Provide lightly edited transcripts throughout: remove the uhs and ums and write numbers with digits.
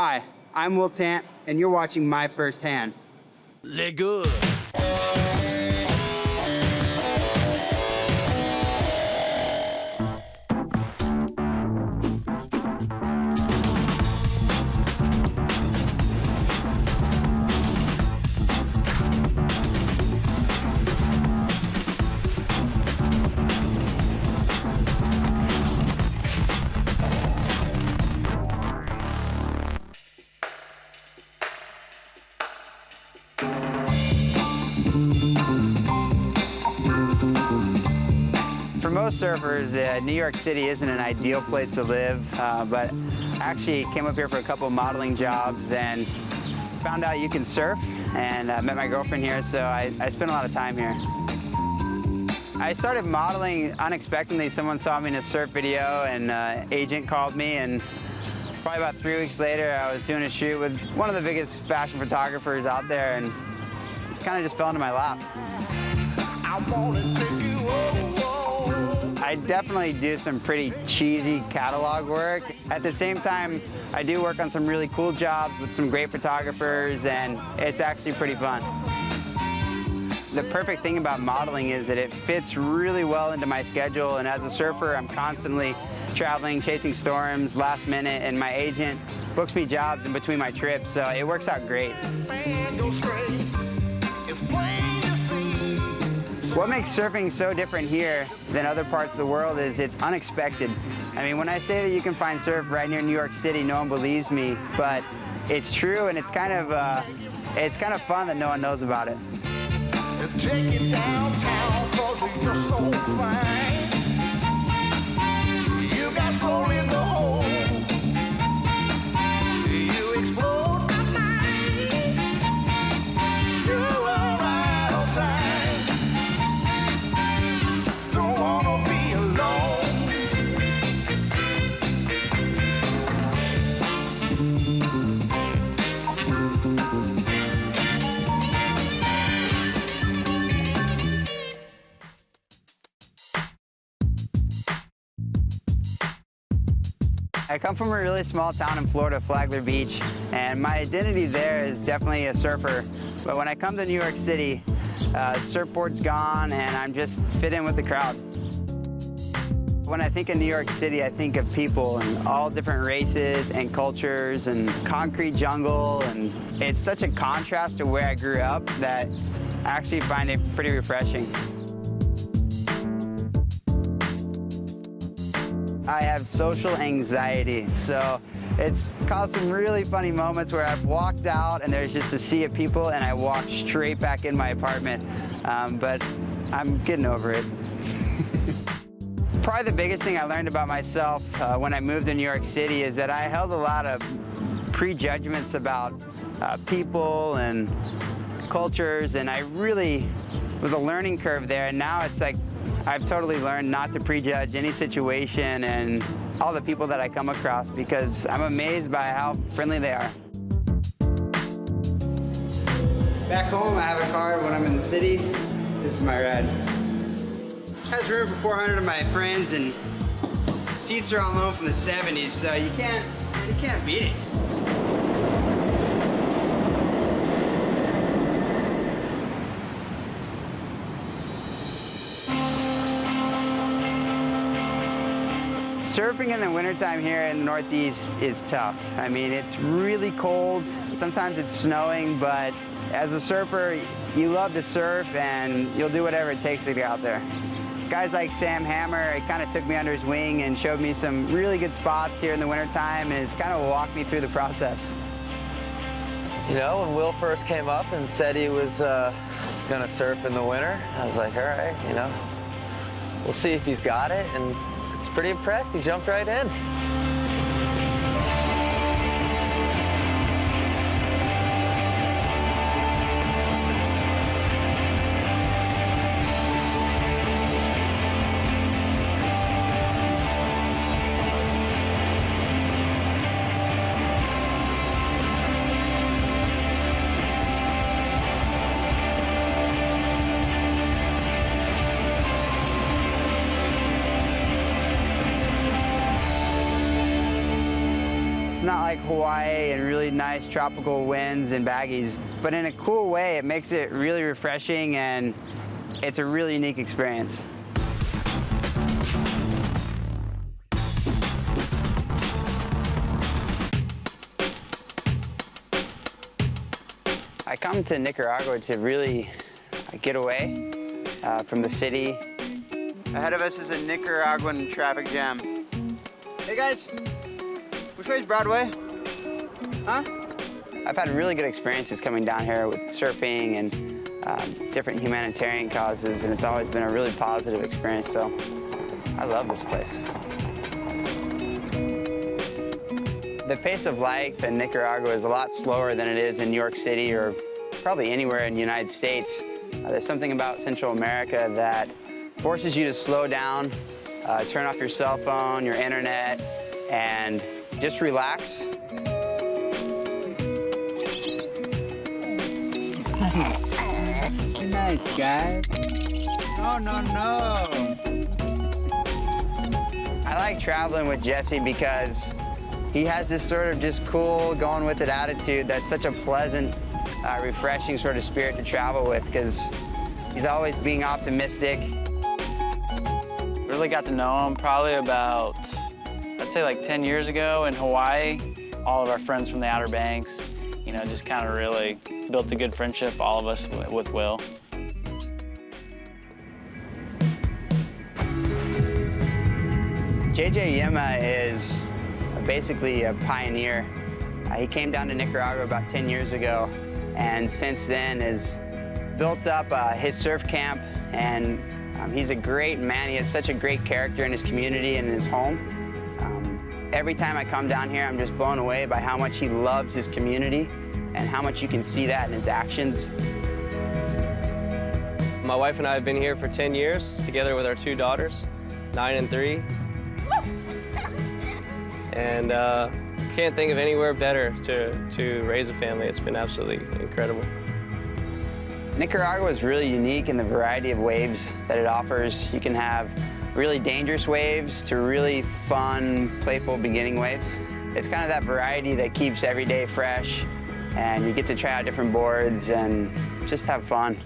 Hi, I'm Will Tant, and you're watching My First Hand. Les good. For most surfers, New York City isn't an ideal place to live, but I actually came up here for a couple modeling jobs and found out you can surf, and met my girlfriend here, so I spent a lot of time here. I started modeling unexpectedly. Someone saw me in a surf video, and an agent called me, and probably about 3 weeks later, I was doing a shoot with one of the biggest fashion photographers out there, and it kind of just fell into my lap. I wanna take you home. I definitely do some pretty cheesy catalog work. At the same time, I do work on some really cool jobs with some great photographers, and it's actually pretty fun. The perfect thing about modeling is that it fits really well into my schedule, and as a surfer, I'm constantly traveling, chasing storms, last minute, and my agent books me jobs in between my trips, so it works out great. What makes surfing so different here than other parts of the world is it's unexpected. I mean, when I say that you can find surf right near New York City, no one believes me, but it's true, and it's kind of fun that no one knows about it. Take it downtown 'cause you're so fine. You got soul in the hole. You explode my mind. You're all right on time. Don't wanna be alone. I come from a really small town in Florida, Flagler Beach, and my identity there is definitely a surfer. But when I come to New York City, surfboard's gone, and I'm just fit in with the crowd. When I think of New York City, I think of people and all different races and cultures and concrete jungle, and it's such a contrast to where I grew up that I actually find it pretty refreshing. I have social anxiety, so it's caused some really funny moments where I've walked out and there's just a sea of people and I walk straight back in my apartment, but I'm getting over it. Probably the biggest thing I learned about myself when I moved to New York City is that I held a lot of prejudgments about people and cultures, and I really was a learning curve there, and now it's like I've totally learned not to prejudge any situation and all the people that I come across, because I'm amazed by how friendly they are. Back home, I have a car. When I'm in the city, this is my ride. Has room for 400 of my friends, and seats are on loan from the 70s, so you can't beat it. Surfing in the wintertime here in the Northeast is tough. I mean, it's really cold. Sometimes it's snowing, but as a surfer, you love to surf and you'll do whatever it takes to get out there. Guys like Sam Hammer, he kind of took me under his wing and showed me some really good spots here in the wintertime, and has kind of walked me through the process. You know, when Will first came up and said he was gonna surf in the winter, I was like, all right, you know, we'll see if he's got it. And I was pretty impressed. He jumped right in. It's not like Hawaii and really nice tropical winds and baggies, but in a cool way, it makes it really refreshing and it's a really unique experience. I come to Nicaragua to really get away from the city. Ahead of us is a Nicaraguan traffic jam. Hey guys, which way is Broadway? Huh? I've had really good experiences coming down here with surfing and different humanitarian causes, and it's always been a really positive experience, so I love this place. The pace of life in Nicaragua is a lot slower than it is in New York City or probably anywhere in the United States. There's something about Central America that forces you to slow down, turn off your cell phone, your internet, and just relax. Nice, guy. No. I like traveling with Jesse because he has this sort of just cool, going with it attitude that's such a pleasant, refreshing sort of spirit to travel with because he's always being optimistic. Really got to know him probably about, I'd say like 10 years ago in Hawaii. All of our friends from the Outer Banks, you know, just kind of really built a good friendship, all of us with Will. JJ Yema is basically a pioneer. He came down to Nicaragua about 10 years ago, and since then has built up his surf camp, and he's a great man. He has such a great character in his community and in his home. Every time I come down here, I'm just blown away by how much he loves his community and how much you can see that in his actions. My wife and I have been here for 10 years, together with our 2 daughters, 9 and 3. And can't think of anywhere better to raise a family. It's been absolutely incredible. Nicaragua is really unique in the variety of waves that it offers. You can have really dangerous waves to really fun, playful beginning waves. It's kind of that variety that keeps every day fresh, and you get to try out different boards and just have fun.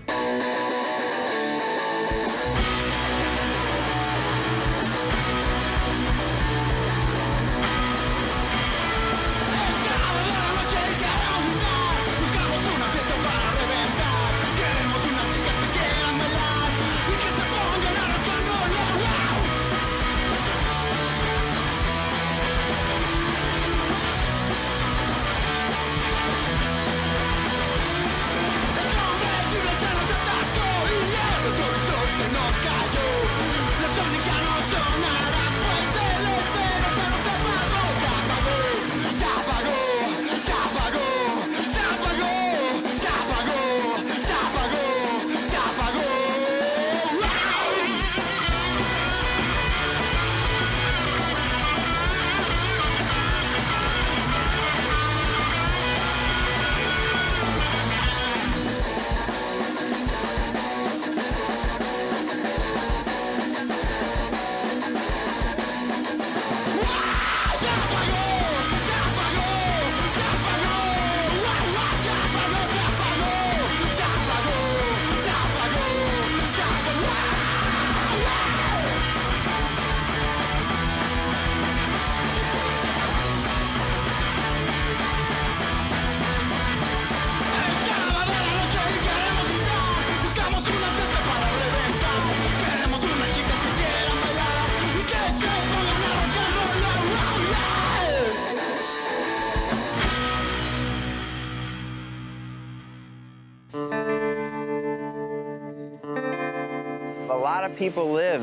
A lot of people live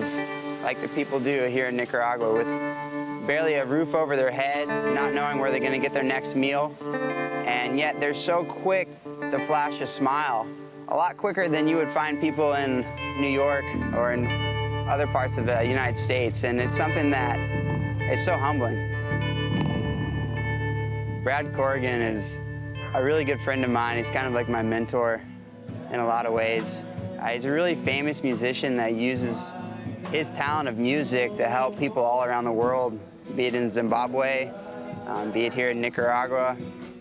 like the people do here in Nicaragua, with barely a roof over their head, not knowing where they're going to get their next meal, and yet they're so quick to flash a smile, a lot quicker than you would find people in New York or in other parts of the United States, and it's something that is so humbling. Brad Corrigan is a really good friend of mine. He's kind of like my mentor in a lot of ways. He's a really famous musician that uses his talent of music to help people all around the world, be it in Zimbabwe be it here in Nicaragua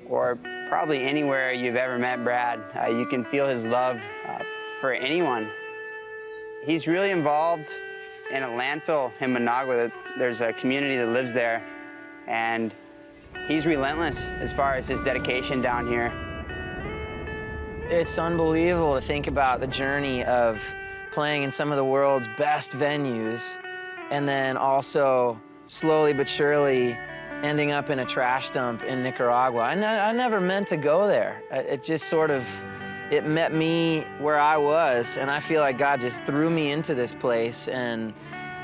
or probably anywhere you've ever met Brad. You can feel his love for anyone. He's really involved in a landfill in Managua. There's a community that lives there, and he's relentless as far as his dedication down here. It's unbelievable to think about the journey of playing in some of the world's best venues and then also slowly but surely ending up in a trash dump in Nicaragua. I never meant to go there. It just sort of, it met me where I was, and I feel like God just threw me into this place, and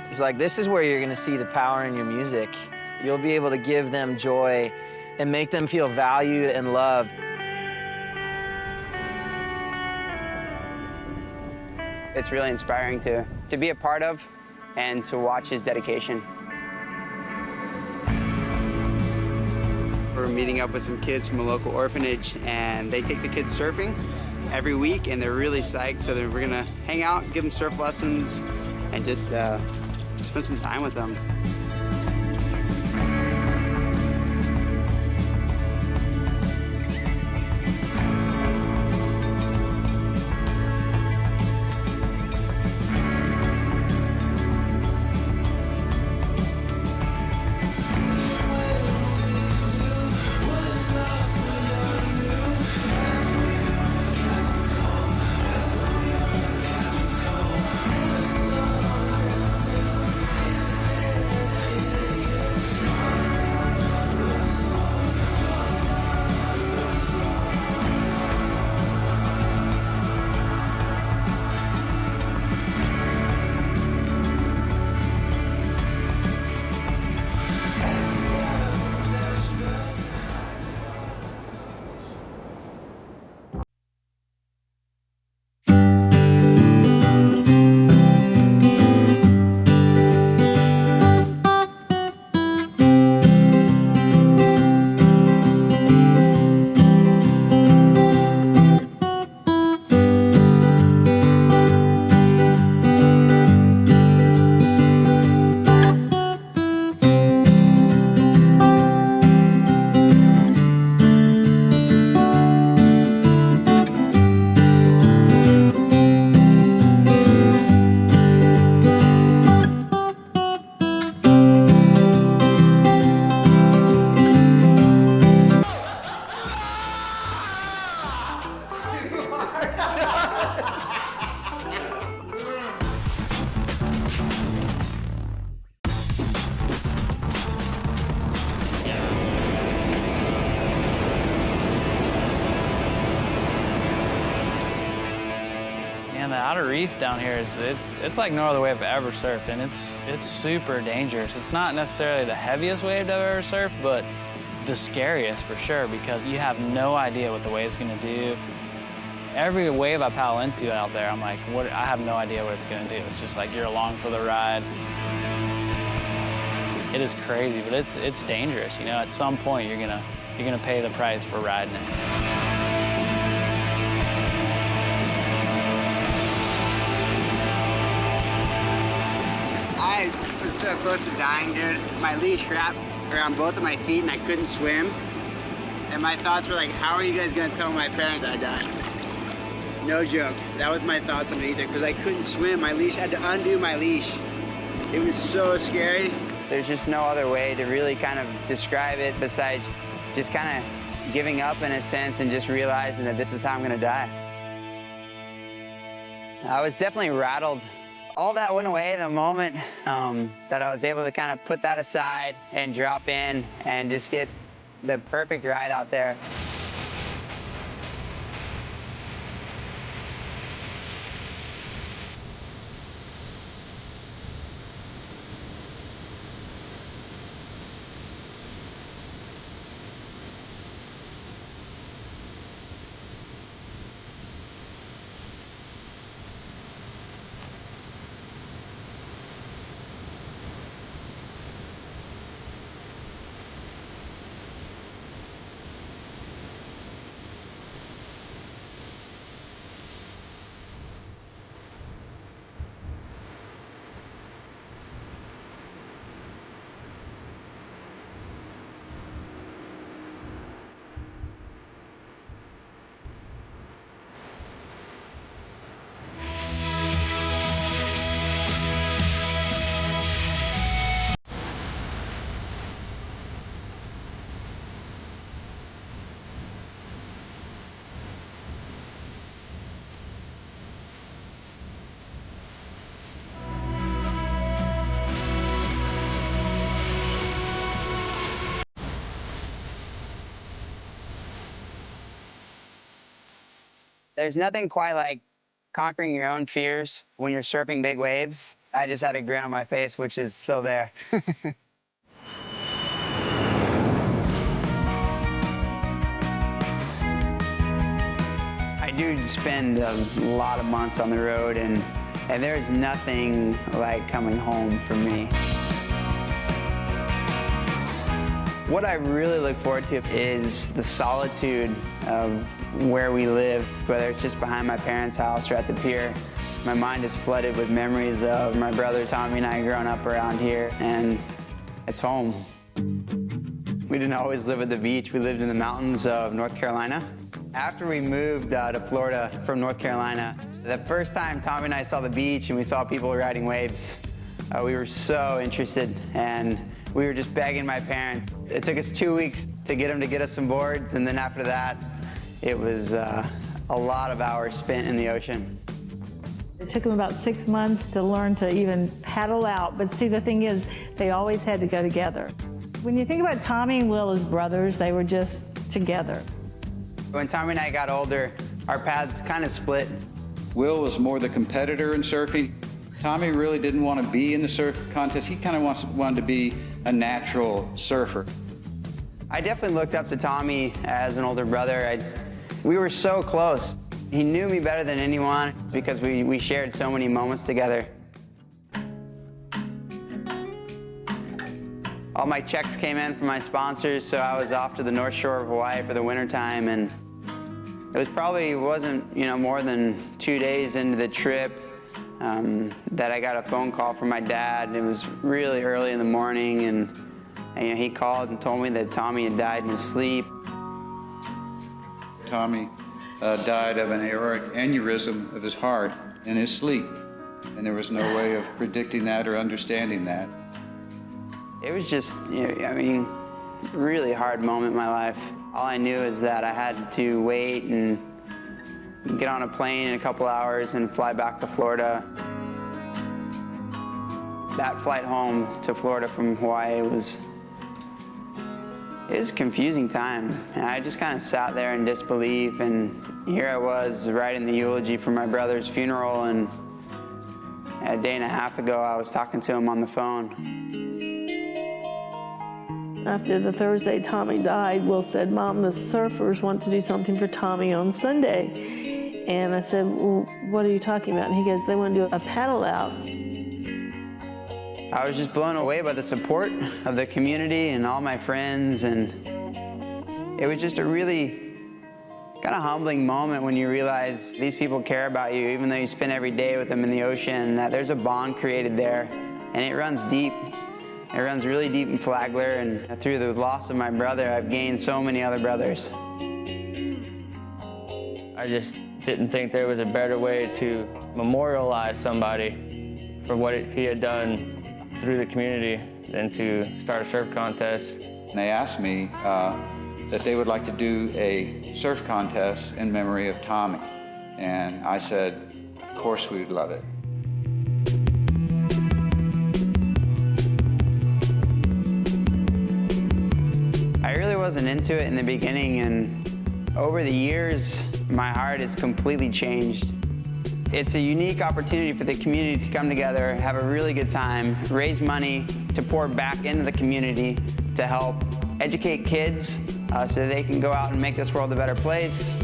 he's like, this is where you're gonna see the power in your music. You'll be able to give them joy and make them feel valued and loved. It's really inspiring to be a part of and to watch his dedication. We're meeting up with some kids from a local orphanage, and they take the kids surfing every week, and they're really psyched. So we're gonna hang out, give them surf lessons, and just spend some time with them. And the outer reef down here is it's like no other wave I've ever surfed, and it's super dangerous. It's not necessarily the heaviest wave I've ever surfed, but the scariest for sure, because you have no idea what the wave's gonna do. Every wave I paddle into out there, I'm like, I have no idea what it's gonna do. It's just like you're along for the ride. It is crazy, but it's dangerous. You know, at some point you're gonna pay the price for riding it. I was so close to dying, dude. My leash wrapped around both of my feet and I couldn't swim. And my thoughts were like, how are you guys gonna tell my parents I died? No joke. That was my thoughts underneath it, because I couldn't swim. My leash, I had to undo my leash. It was so scary. There's just no other way to really kind of describe it besides just kind of giving up in a sense and just realizing that this is how I'm gonna die. I was definitely rattled. All that went away the moment that I was able to kind of put that aside and drop in and just get the perfect ride out there. There's nothing quite like conquering your own fears when you're surfing big waves. I just had a grin on my face, which is still there. I do spend a lot of months on the road, and there's nothing like coming home for me. What I really look forward to is the solitude of where we live, whether it's just behind my parents' house or at the pier. My mind is flooded with memories of my brother Tommy and I growing up around here, and it's home. We didn't always live at the beach. We lived in the mountains of North Carolina. After we moved to Florida from North Carolina, the first time Tommy and I saw the beach and we saw people riding waves, we were so interested, and we were just begging my parents. It took us 2 weeks to get them to get us some boards, and then after that, it was a lot of hours spent in the ocean. It took them about 6 months to learn to even paddle out, but see, the thing is, they always had to go together. When you think about Tommy and Will as brothers, they were just together. When Tommy and I got older, our paths kind of split. Will was more the competitor in surfing. Tommy really didn't want to be in the surf contest. He kind of wanted to be a natural surfer. I definitely looked up to Tommy as an older brother. We were so close. He knew me better than anyone because we shared so many moments together. All my checks came in from my sponsors, so I was off to the North Shore of Hawaii for the wintertime, and it wasn't more than 2 days into the trip that I got a phone call from my dad. And it was really early in the morning, and he called and told me that Tommy had died in his sleep. Tommy died of an aortic aneurysm of his heart in his sleep, and there was no way of predicting that or understanding that. It was just, really hard moment in my life. All I knew is that I had to wait and get on a plane in a couple hours and fly back to Florida. That flight home to Florida from Hawaii it was a confusing time. And I just kind of sat there in disbelief, and here I was writing the eulogy for my brother's funeral, and a day and a half ago I was talking to him on the phone. After the Thursday Tommy died, Will said, "Mom, the surfers want to do something for Tommy on Sunday." And I said, "Well, what are you talking about?" And he goes, "They want to do a paddle out." I was just blown away by the support of the community and all my friends, and it was just a really kind of humbling moment when you realize these people care about you, even though you spend every day with them in the ocean, that there's a bond created there, and it runs deep. It runs really deep in Flagler, and through the loss of my brother, I've gained so many other brothers. I just didn't think there was a better way to memorialize somebody for what he had done through the community than to start a surf contest. And they asked me that they would like to do a surf contest in memory of Tommy. And I said, of course we would love it. I really wasn't into it in the beginning, and over the years, my heart has completely changed. It's a unique opportunity for the community to come together, have a really good time, raise money to pour back into the community to help educate kids so they can go out and make this world a better place.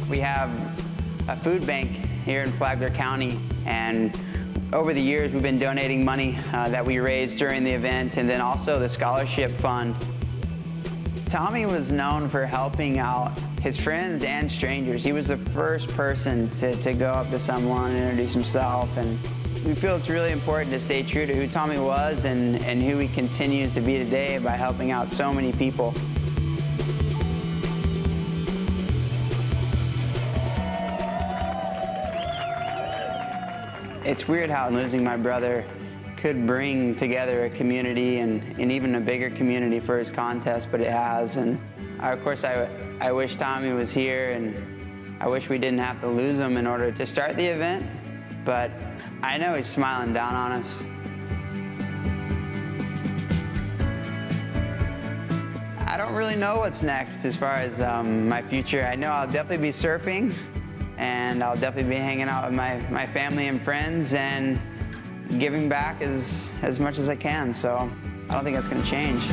We have a food bank here in Flagler County, and over the years we've been donating money that we raised during the event, and then also the scholarship fund. Tommy was known for helping out his friends and strangers. He was the first person to go up to someone and introduce himself, and we feel it's really important to stay true to who Tommy was and who he continues to be today by helping out so many people. It's weird how losing my brother could bring together a community and even a bigger community for his contest, but it has. And of course, I wish Tommy was here, and I wish we didn't have to lose him in order to start the event, but I know he's smiling down on us. I don't really know what's next as far as my future. I know I'll definitely be surfing, and I'll definitely be hanging out with my family and friends and giving back as much as I can. So I don't think that's going to change.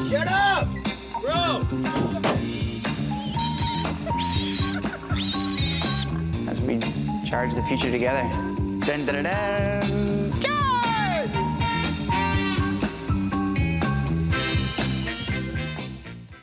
Shut up, bro! As we charge the future together. Dun, dun, dun, dun.